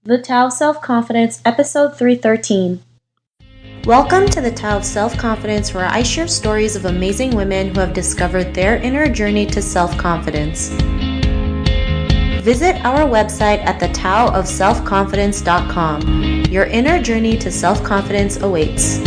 The Tao of Self-Confidence, Episode 313. Welcome to the Tao of Self-Confidence, where I share stories of amazing women who have discovered their inner journey to self-confidence. Visit our website at thetaoofselfconfidence.com. Your inner journey to self-confidence awaits.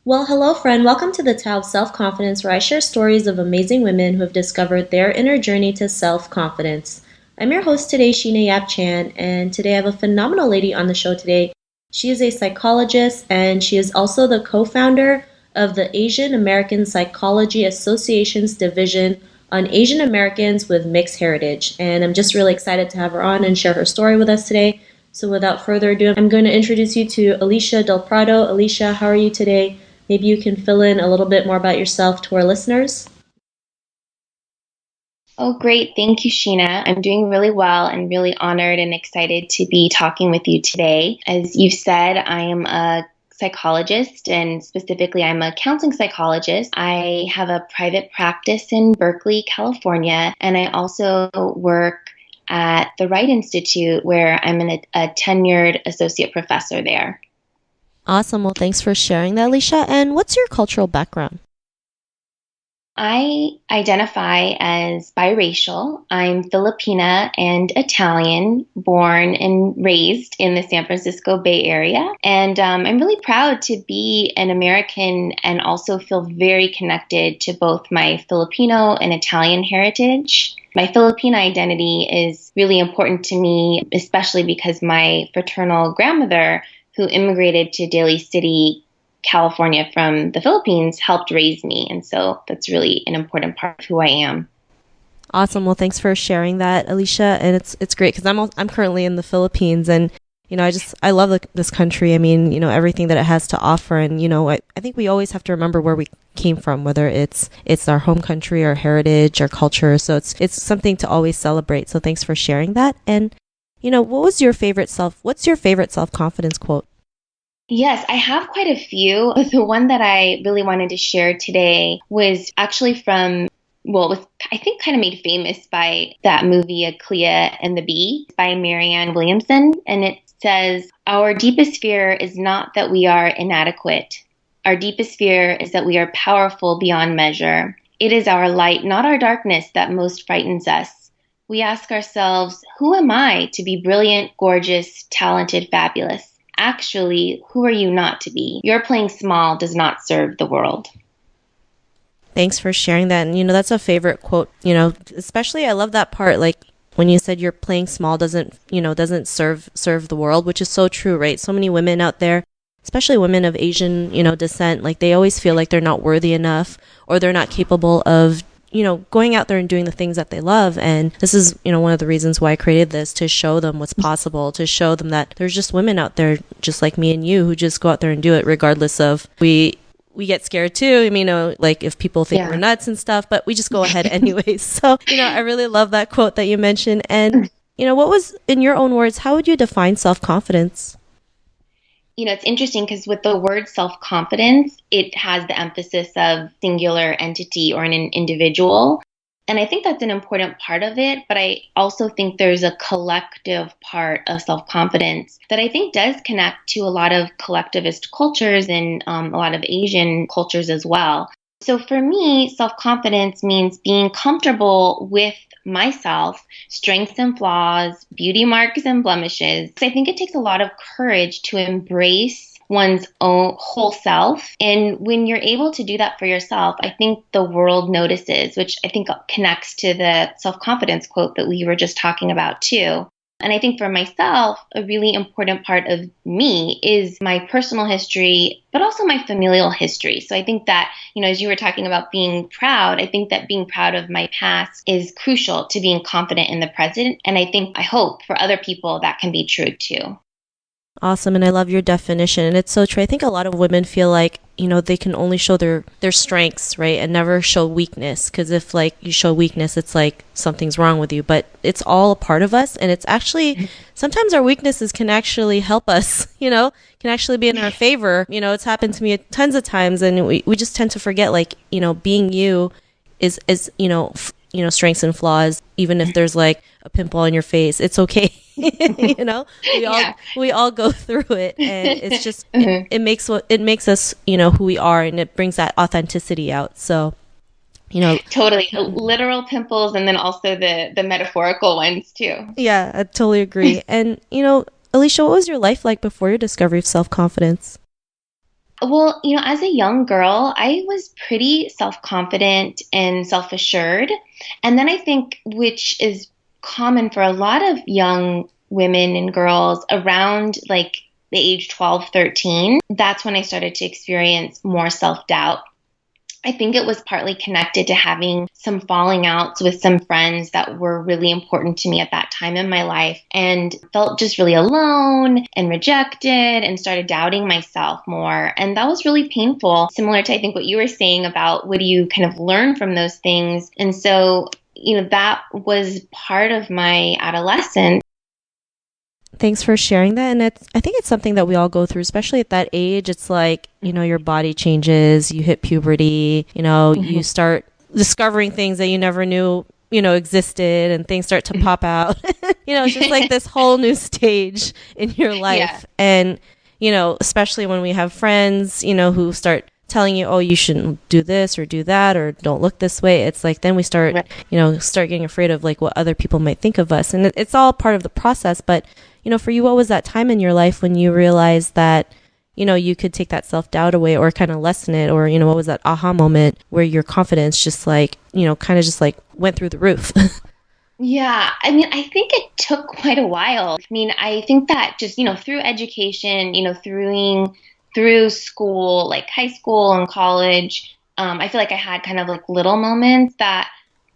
Well, hello friend. Welcome to the Tao of Self-Confidence, where I share stories of amazing women who have discovered their inner journey to self-confidence. I'm your host today, Sheena Yap Chan, and today I have a phenomenal lady on the show today. She is a psychologist, and she is also the co-founder of the Asian American Psychology Association's division on Asian Americans with mixed heritage. And I'm just really excited to have her on and share her story with us today. So without further ado, I'm going to introduce you to Alicia del Prado. Alicia, how are you today? Maybe you can fill in a little bit more about yourself to our listeners. Oh, great. Thank you, Sheena. I'm doing really well and really honored and excited to be talking with you today. As you've said, I am a psychologist, and specifically, I'm a counseling psychologist. I have a private practice in Berkeley, California, and I also work at the Wright Institute, where I'm a tenured associate professor there. Awesome. Well, thanks for sharing that, Alicia. And what's your cultural background? I identify as biracial. I'm Filipina and Italian, born and raised in the San Francisco Bay Area. And I'm really proud to be an American and also feel very connected to both my Filipino and Italian heritage. My Filipina identity is really important to me, especially because my fraternal grandmother, who immigrated to Daly City, California from the Philippines, helped raise me. And so that's really an important part of who I am. Awesome. Well, thanks for sharing that, Alicia. And it's great because I'm currently in the Philippines, and I love this country. I mean, everything that it has to offer, and I think we always have to remember where we came from, whether it's our home country, our heritage, our culture. So it's something to always celebrate. So thanks for sharing that. And what's your favorite self-confidence quote? Yes, I have quite a few. The one that I really wanted to share today was actually from, well, it was, I think, kind of made famous by that movie, A Clea and the Bee, by Marianne Williamson. And it says, "Our deepest fear is not that we are inadequate. Our deepest fear is that we are powerful beyond measure. It is our light, not our darkness, that most frightens us. We ask ourselves, who am I to be brilliant, gorgeous, talented, fabulous? Actually, who are you not to be? Your playing small does not serve the world." Thanks for sharing that. And, that's a favorite quote, especially I love that part, like when you said your playing small doesn't serve the world, which is so true, right? So many women out there, especially women of Asian, descent, like they always feel like they're not worthy enough or they're not capable of going out there and doing the things that they love. And this is, one of the reasons why I created this, to show them what's possible, to show them that there's just women out there just like me and you who just go out there and do it regardless of, we get scared too. I mean, like if people think we're nuts and stuff, but we just go ahead anyways. So, I really love that quote that you mentioned. And, what was, in your own words, how would you define self-confidence? It's interesting because with the word self-confidence, it has the emphasis of singular entity or an individual. And I think that's an important part of it. But I also think there's a collective part of self-confidence that I think does connect to a lot of collectivist cultures and a lot of Asian cultures as well. So for me, self-confidence means being comfortable with myself, strengths and flaws, beauty marks and blemishes. I think it takes a lot of courage to embrace one's own whole self. And when you're able to do that for yourself, I think the world notices, which I think connects to the self-confidence quote that we were just talking about too. And I think for myself, a really important part of me is my personal history, but also my familial history. So I think that, as you were talking about being proud, I think that being proud of my past is crucial to being confident in the present. And I hope for other people that can be true too. Awesome. And I love your definition. And it's so true. I think a lot of women feel like, they can only show their strengths, right? And never show weakness. Because if like you show weakness, it's like something's wrong with you. But it's all a part of us. And it's actually, sometimes our weaknesses can actually help us, can actually be in our favor. It's happened to me tons of times. And we just tend to forget, like, being you is strengths and flaws, even if there's like a pimple on your face. It's okay. You know, Yeah. we all go through it, and it's just Mhm. it makes us, you know, who we are, and it brings that authenticity out. So, you know, Totally. Literal pimples and then also the metaphorical ones too. yeah, I totally agree. And, you know, Alicia, what was your life like before your discovery of self confidence? Well, as a young girl, I was pretty self-confident and self-assured. And then I think, which is common for a lot of young women and girls around like the age 12, 13, that's when I started to experience more self-doubt. I think it was partly connected to having some falling outs with some friends that were really important to me at that time in my life and felt just really alone and rejected and started doubting myself more. And that was really painful, similar to I think what you were saying about what do you kind of learn from those things. And so, that was part of my adolescence. Thanks for sharing that. And I think it's something that we all go through, especially at that age. It's like, you know, your body changes, you hit puberty, you know, you start discovering things that you never knew, you know, existed, and things start to pop out. You know, it's just like this whole new stage in your Yeah. life. And, you know, especially when we have friends, you know, who start telling you, oh, you shouldn't do this or do that or don't look this way. It's like then we start, Right. you know, start getting afraid of like what other people might think of us. And it's all part of the process. But, you know, for you, what was that time in your life when you realized that, you know, you could take that self doubt away or kind of lessen it? Or, you know, what was that aha moment where your confidence just like, you know, kind of just like went through the roof? Yeah, I mean, I think it took quite a while. I mean, I think that just, through education, through school, like high school and college, I feel like I had kind of like little moments that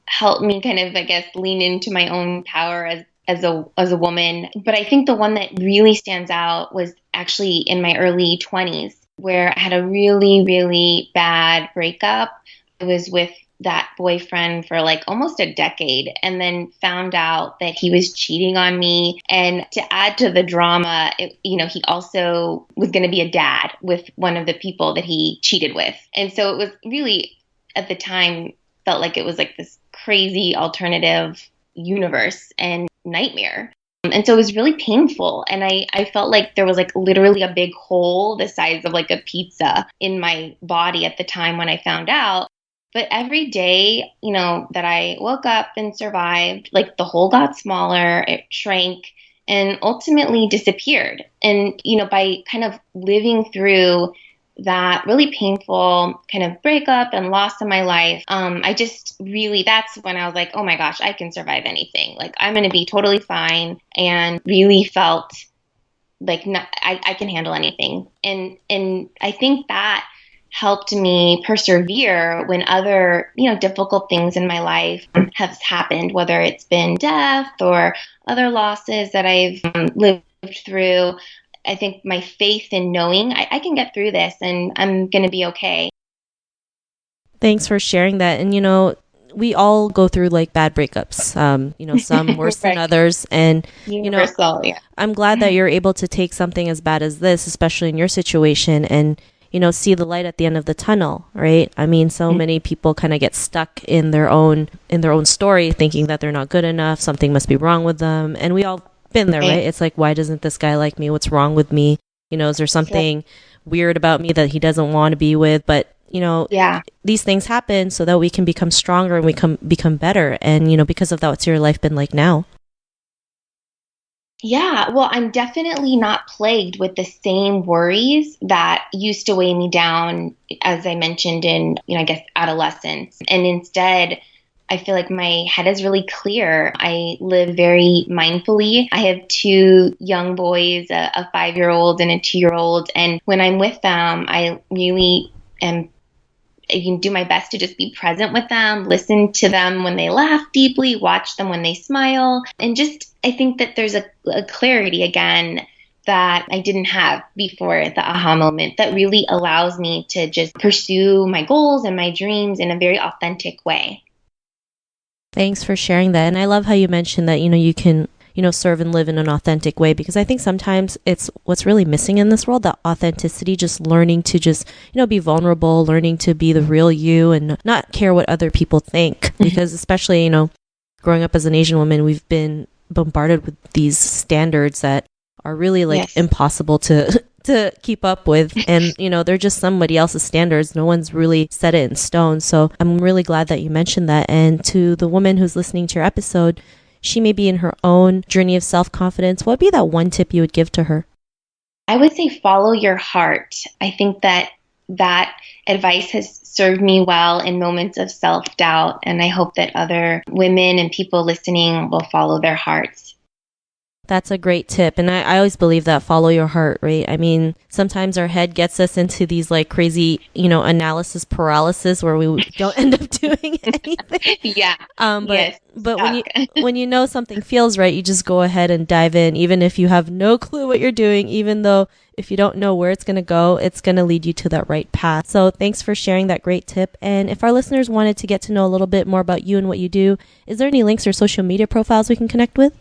helped me kind of, I guess, lean into my own power as a woman. But I think the one that really stands out was actually in my early 20s, where I had a really, really bad breakup. I was with that boyfriend for like almost a decade and then found out that he was cheating on me. And to add to the drama, he also was going to be a dad with one of the people that he cheated with. And so it was really, at the time, felt like it was like this crazy alternative universe and nightmare. And so it was really painful. And I felt like there was like literally a big hole the size of like a pizza in my body at the time when I found out. But every day, that I woke up and survived, like the hole got smaller, it shrank, and ultimately disappeared. And, by kind of living through that really painful kind of breakup and loss in my life, I just really, that's when I was like, oh my gosh, I can survive anything. Like, I'm going to be totally fine, and really felt like I can handle anything. And I think that helped me persevere when other, difficult things in my life have happened, whether it's been death or other losses that I've lived through. I think my faith in knowing I can get through this and I'm going to be okay. Thanks for sharing that. And, you know, we all go through like bad breakups, you know, some worse than Right. others. And, you know, Universal, yeah. I'm glad that you're able to take something as bad as this, especially in your situation, and, you know, see the light at the end of the tunnel, right? I mean, so many people kind of get stuck in their own story, thinking that they're not good enough, something must be wrong with them. And we all been there, right? It's like, why doesn't this guy like me? What's wrong with me? You know, is there something weird about me that he doesn't want to be with? But, you know, Yeah. these things happen so that we can become stronger and we can become better. And, you know, because of that, what's your life been like now? Yeah, well, I'm definitely not plagued with the same worries that used to weigh me down, as I mentioned in, I guess, adolescence. And instead, I feel like my head is really clear. I live very mindfully. I have two young boys, a 5-year-old and a 2-year-old. And when I'm with them, I really am I can do my best to just be present with them, listen to them when they laugh deeply, watch them when they smile. And just, I think that there's a clarity again that I didn't have before the aha moment that really allows me to just pursue my goals and my dreams in a very authentic way. Thanks for sharing that. And I love how you mentioned that, you know, you can, you know, serve and live in an authentic way, because I think sometimes it's what's really missing in this world, that authenticity, just learning to just, you know, be vulnerable, learning to be the real you and not care what other people think. Because especially, you know, growing up as an Asian woman, we've been bombarded with these standards that are really like Yes. impossible to keep up with. And, they're just somebody else's standards. No one's really set it in stone. So I'm really glad that you mentioned that. And to the woman who's listening to your episode, she may be in her own journey of self-confidence. What would be that one tip you would give to her? I would say follow your heart. I think that advice has served me well in moments of self-doubt, and I hope that other women and people listening will follow their hearts. That's a great tip. And I always believe that follow your heart, right? I mean, sometimes our head gets us into these like crazy, analysis paralysis where we don't end up doing anything. Yeah. But Yes. but when you know something feels right, you just go ahead and dive in, even if you have no clue what you're doing, even though if you don't know where it's going to go, it's going to lead you to that right path. So thanks for sharing that great tip. And if our listeners wanted to get to know a little bit more about you and what you do, is there any links or social media profiles we can connect with?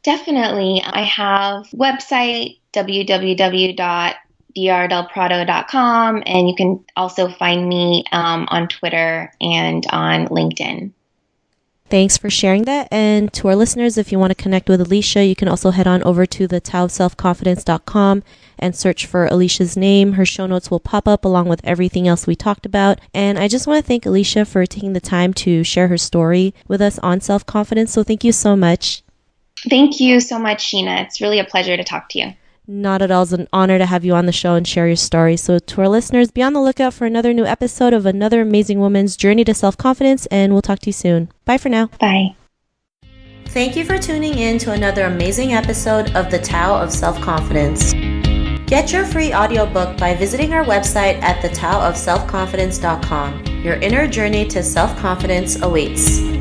Definitely. I have website www.drdelprado.com, and you can also find me on Twitter and on LinkedIn. Thanks for sharing that. And to our listeners, if you want to connect with Alicia, you can also head on over to the taoofselfconfidence.com and search for Alicia's name. Her show notes will pop up along with everything else we talked about. And I just want to thank Alicia for taking the time to share her story with us on self-confidence. So thank you so much. Thank you so much, Sheena. It's really a pleasure to talk to you. Not at all. It's an honor to have you on the show and share your story. So to our listeners, be on the lookout for another new episode of another amazing woman's journey to self-confidence, and we'll talk to you soon. Bye for now. Bye. Thank you for tuning in to another amazing episode of the Tao of Self-Confidence. Get your free audiobook by visiting our website at thetaoofselfconfidence.com. Your inner journey to self-confidence awaits.